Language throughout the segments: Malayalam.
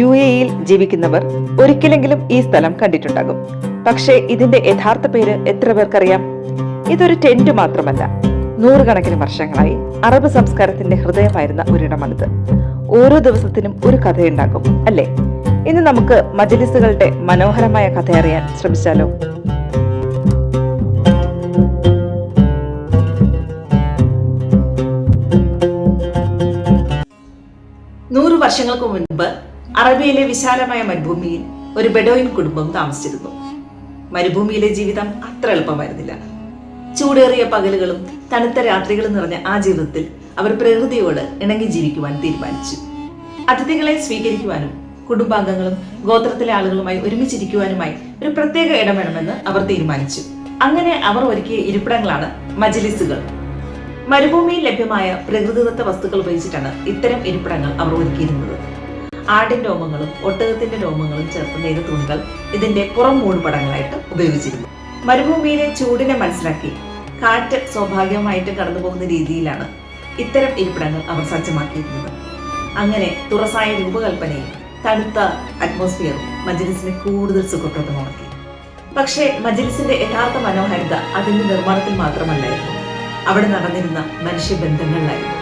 UAE-യിൽ ജീവിക്കുന്നവർ ഒരിക്കലെങ്കിലും ഈ സ്ഥലം കണ്ടിട്ടുണ്ടാകും. പക്ഷേ ഇതിന്റെ യഥാർത്ഥ പേര് എത്ര പേർക്കറിയാം? ഇതൊരു ടെന്റ് മാത്രമല്ല, നൂറുകണക്കിന് വർഷങ്ങളായി അറബ് സംസ്കാരത്തിന്റെ ഹൃദയമായിരുന്ന ഒരിടമാണിത്. ഓരോ ദിവസത്തിനും ഒരു കഥയുണ്ടാകും, അല്ലേ? ഇന്ന് നമുക്ക് മജ്‌ലിസുകളുടെ മനോഹരമായ കഥ അറിയാൻ ശ്രമിച്ചാലോ? 100 വർഷങ്ങൾക്ക് മുൻപ് അറബിയയിലെ വിശാലമായ മരുഭൂമിയിൽ ഒരു ബെഡോയിൻ കുടുംബം താമസിച്ചിരുന്നു. മരുഭൂമിയിലെ ജീവിതം അത്ര എളുപ്പമായിരുന്നില്ല. ചൂടേറിയ പകലുകളും തണുത്ത രാത്രികളും നിറഞ്ഞ ആ ജീവിതത്തിൽ അവർ പ്രകൃതിയോട് ഇണങ്ങി ജീവിക്കുവാൻ തീരുമാനിച്ചു. അതിഥികളെ സ്വീകരിക്കുവാനും കുടുംബാംഗങ്ങളും ഗോത്രത്തിലെ ആളുകളുമായി ഒരുമിച്ചിരിക്കുവാനുമായി ഒരു പ്രത്യേക ഇടം വേണമെന്ന് അവർ തീരുമാനിച്ചു. അങ്ങനെ അവർ ഒരുക്കിയ ഇരിപ്പിടങ്ങളാണ് മജ്‌ലിസുകൾ. മരുഭൂമിയിൽ ലഭ്യമായ പ്രകൃതിദത്ത വസ്തുക്കൾ ഉപയോഗിച്ചിട്ടാണ് ഇത്തരം ഇരിപ്പിടങ്ങൾ അവർ ഒരുക്കിയിരുന്നത്. ആടിന്റെ രോമങ്ങളും ഒട്ടകത്തിന്റെ രോമങ്ങളും ചേർത്ത് നെയ്ത തുണികൾ ഇതിന്റെ പുറം മൂടുപടങ്ങളായിട്ട് ഉപയോഗിച്ചിരുന്നു. മരുഭൂമിയിലെ ചൂടിനെ മനസ്സിലാക്കി കാറ്റ് സ്വാഭാവികമായിട്ട് കടന്നു പോകുന്ന രീതിയിലാണ് ഇത്തരം ഇരിപ്പിടങ്ങൾ അവർ സജ്ജമാക്കിയിരുന്നത്. അങ്ങനെ തുറസായ രൂപകൽപ്പനയും തണുത്ത അറ്റ്മോസ്ഫിയറും മജ്‌ലിസിനെ കൂടുതൽ സുഖപ്രദമാക്കി. പക്ഷേ മജ്‌ലിസിന്റെ യഥാർത്ഥ മനോഹാരിത അതിന്റെ നിർമ്മാണത്തിൽ മാത്രമല്ലായിരുന്നു, അവിടെ നടന്നിരുന്ന മനുഷ്യബന്ധങ്ങളിലായിരുന്നു.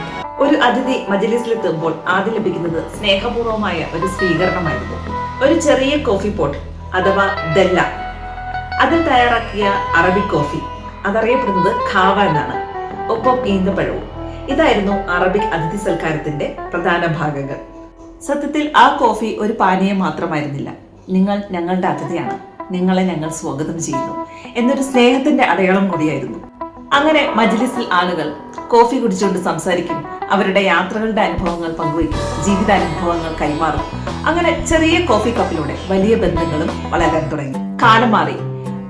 ഒരു അതിഥി മജ്‌ലിസിലെത്തുമ്പോൾ ആദ്യം ലഭിക്കുന്നത് സ്നേഹപൂർവമായ ഒരു സ്വീകരണമായിരുന്നു. ഒരു ചെറിയ കോഫി പോട്ട് അഥവാ ദല്ല, അതിൽ തയ്യാറാക്കിയ അറബിക് കോഫി, അതറിയപ്പെടുന്നത് ഖാവ എന്നാണ്, ഒപ്പം ഈന്തപ്പഴവും. ഇതായിരുന്നു അറബിക് അതിഥി സൽക്കാരത്തിന്റെ പ്രധാന ഭാഗങ്ങൾ. സത്യത്തിൽ ആ കോഫി ഒരു പാനീയം മാത്രമായിരുന്നില്ല. നിങ്ങൾ ഞങ്ങളുടെ അതിഥിയാണ്, നിങ്ങളെ ഞങ്ങൾ സ്വാഗതം ചെയ്യുന്നു എന്നൊരു സ്നേഹത്തിന്റെ അടയാളം കൂടിയായിരുന്നു. അങ്ങനെ മജ്‌ലിസിൽ ആളുകൾ കോഫി കുടിച്ചുകൊണ്ട് സംസാരിക്കും, അവരുടെ യാത്രകളുടെ അനുഭവങ്ങൾ പങ്കുവയ്ക്കും, ജീവിതാനുഭവങ്ങൾ കൈമാറും. അങ്ങനെ ചെറിയ കോഫി കപ്പിലൂടെ വലിയ ബന്ധങ്ങളും വളരാൻ തുടങ്ങി. കാലം മാറി.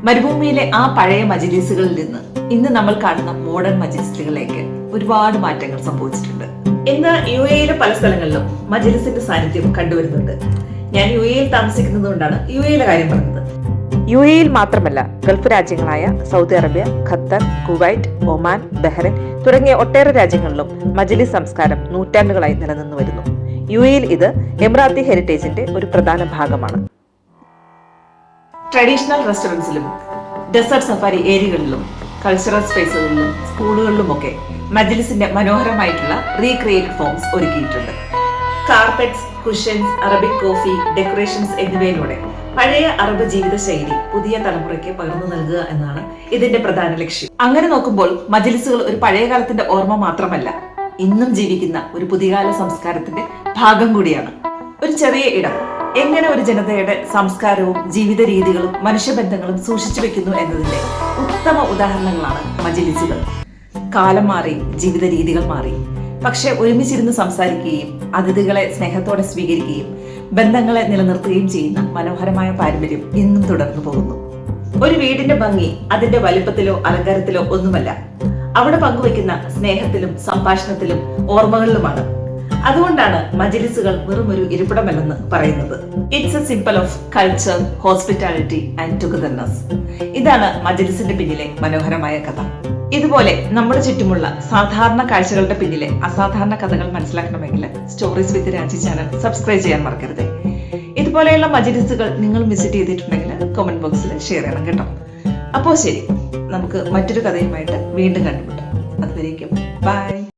മരുഭൂമിയിലെ ആ പഴയ മജ്‌ലിസുകളിൽ നിന്ന് ഇന്ന് നമ്മൾ കാണുന്ന മോഡേൺ മജ്‌ലിസുകളിലേക്ക് ഒരുപാട് മാറ്റങ്ങൾ സംഭവിച്ചിട്ടുണ്ട്. ഇന്ന് UAE-യിലെ പല സ്ഥലങ്ങളിലും മജ്‌ലിസിന്റെ സാന്നിധ്യം കണ്ടുവരുന്നുണ്ട്. ഞാൻ UAE-യിൽ താമസിക്കുന്നത് കൊണ്ടാണ് UAE-യിലെ കാര്യം പറഞ്ഞത്. UAE-യിൽ മാത്രമല്ല, ഗൾഫ് രാജ്യങ്ങളായ Saudi Arabia, Qatar, Kuwait, Oman, Bahrain തുടങ്ങിയ ഒട്ടേറെ രാജ്യങ്ങളിലും മജ്‌ലിസ് സംസ്കാരം നൂറ്റാണ്ടുകളായി നിലനിന്നു വരുന്നു. UAE-യിൽ ഇത് എമിറാത്തി ഹെറിറ്റേജിന്റെ ഒരു പ്രധാന ഭാഗമാണ്. ട്രഡീഷണൽ റെസ്റ്റോറൻറ്റ്സിലും ഡെസേർട്ട് സഫാരി ഏരിയകളിലും കൾച്ചറൽ സ്പേസുകളിലും സ്കൂളുകളിലുമൊക്കെ മജ്‌ലിസിന്റെ മനോഹരമായിട്ടുള്ള റീക്രിയേറ്റഡ് ഫോംസ് ഒരുക്കിയിട്ടുണ്ട്. കാർപ്പറ്റ്സ്, കുഷൻസ്, അറബിക് കോഫി, ഡെക്കറേഷൻസ് എന്നിവയിലൂടെ പഴയ അറബ് ജീവിത ശൈലി പുതിയ തലമുറയ്ക്ക് പകർന്നു നൽകുക എന്നാണ് ഇതിന്റെ പ്രധാന ലക്ഷ്യം. അങ്ങനെ നോക്കുമ്പോൾ മജ്‌ലിസുകൾ ഒരു പഴയ കാലത്തിന്റെ ഓർമ്മ മാത്രമല്ല, ഇന്നും ജീവിക്കുന്ന ഒരു പുതിയകാല സംസ്കാരത്തിന്റെ ഭാഗം കൂടിയാണ്. ഒരു ചെറിയ ഇടം എങ്ങനെ ഒരു ജനതയുടെ സംസ്കാരവും ജീവിത രീതികളും മനുഷ്യബന്ധങ്ങളും സൂക്ഷിച്ചു വെക്കുന്നു എന്നതിന്റെ ഉത്തമ ഉദാഹരണങ്ങളാണ് മജ്‌ലിസുകൾ. കാലം മാറി, ജീവിത രീതികൾ മാറി, പക്ഷെ ഒരുമിച്ചിരുന്ന് സംസാരിക്കുകയും അതിഥികളെ സ്നേഹത്തോടെ സ്വീകരിക്കുകയും ബന്ധങ്ങളെ നിലനിർത്തുകയും ചെയ്യുന്ന മനോഹരമായ പാരമ്പര്യം ഇന്നും തുടർന്നു പോകുന്നു. ഒരു വീടിന്റെ ഭംഗി അതിന്റെ വലിപ്പത്തിലോ അലങ്കാരത്തിലോ ഒന്നുമല്ല, അവിടെ പങ്കുവയ്ക്കുന്ന സ്നേഹത്തിലും സംഭാഷണത്തിലും ഓർമ്മകളിലുമാണ്. അതുകൊണ്ടാണ് മജ്‌ലിസുകൾ വെറും ഒരു ഇരിപ്പിടമല്ലെന്ന് പറയുന്നത്. It's A symbol of culture, hospitality and togetherness. ഇതാണ് മജ്‌ലിസിന്റെ പിന്നിലെ മനോഹരമായ കഥ. ഇതുപോലെ നമ്മുടെ ചുറ്റുമുള്ള സാധാരണ കാഴ്ചകളുടെ പിന്നിലെ അസാധാരണ കഥകൾ മനസ്സിലാക്കണമെങ്കിൽ സ്റ്റോറീസ് വിത്ത് രാജി ചാനൽ സബ്സ്ക്രൈബ് ചെയ്യാൻ മറക്കരുത്. ഇതുപോലെയുള്ള മജ്‌ലിസുകൾ നിങ്ങൾ വിസിറ്റ് ചെയ്തിട്ടുണ്ടെങ്കിൽ കമന്റ് ബോക്സിൽ ഷെയർ ചെയ്യണം കേട്ടോ. അപ്പോൾ ശരി, നമുക്ക് മറ്റൊരു കഥയുമായിട്ട് വീണ്ടും കണ്ടുമുട്ടാം. അതുവരേക്കും ബൈ.